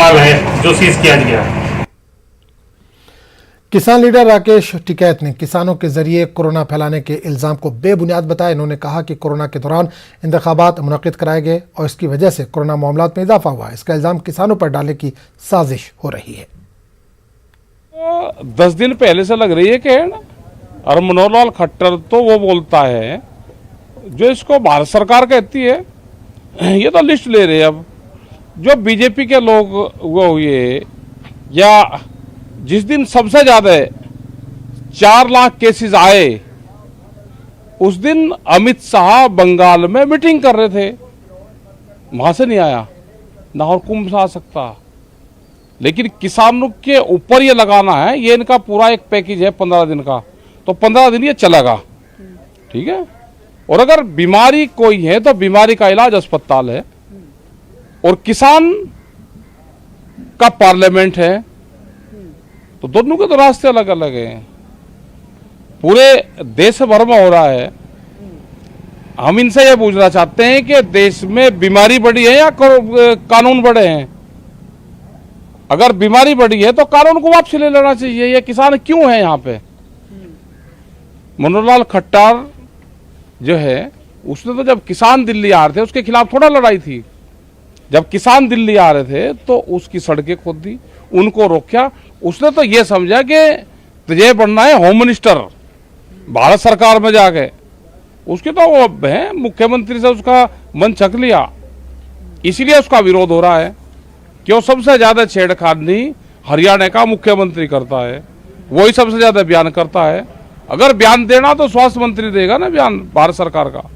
माल है जो सीज किया गया है। किसान लीडर राकेश टिकैत ने किसानों के जरिए कोरोना फैलाने के इल्जाम को बेबुनियाद बताया। इन्होंने कहा कि कोरोना के दौरान इंतखाबात मुनक्किद कराए गए और इसकी वजह से कोरोना मामलात में इजाफा हुआ। इसका इल्जाम किसानों पर डालने की साजिश हो रही है। 10 दिन पहले से लग रही है कि और मनोहर लाल खट्टर तो वो बोलता है जो इसको भारत सरकार कहती है। ये तो लिस्ट ले रहे हैं। अब जो बीजेपी के लोग वो हुए या जिस दिन सबसे ज्यादा 4 लाख केसेस आए उस दिन अमित शाह बंगाल में मीटिंग कर रहे थे, वहां से नहीं आया ना और कुंभ से आ सकता। लेकिन किसानों के ऊपर ये लगाना है, ये इनका पूरा एक पैकेज है 15 दिन का, तो 15 दिन ये चलेगा, ठीक है। और अगर बीमारी कोई है तो बीमारी का इलाज अस्पताल है और किसान का पार्लियामेंट है, तो दोनों के तो रास्ते अलग अलग हैं। पूरे देश भर में हो रहा है। हम इनसे ये पूछना चाहते हैं कि देश में बीमारी बढ़ी है या कानून बढ़े हैं। अगर बीमारी बढ़ी है तो कानून को वापस ले लेना चाहिए। ये किसान क्यों है यहाँ पे? मनोहर लाल खट्टर जो है उसने तो जब किसान दिल्ली आ रहे थे उसके खिलाफ थोड़ा लड़ाई थी। जब किसान दिल्ली आ रहे थे तो उसकी सड़कें खोद दी, उनको रोका। उसने तो ये समझा कि तुझे बनना है होम मिनिस्टर भारत सरकार में जाके। उसके तो वो है मुख्यमंत्री से उसका मन छक लिया, इसीलिए उसका विरोध हो रहा है। क्यों? सबसे ज्यादा छेड़खानी हरियाणा का मुख्यमंत्री करता है, वही सबसे ज्यादा बयान करता है। अगर बयान देना तो स्वास्थ्य मंत्री देगा ना बयान, भारत सरकार का।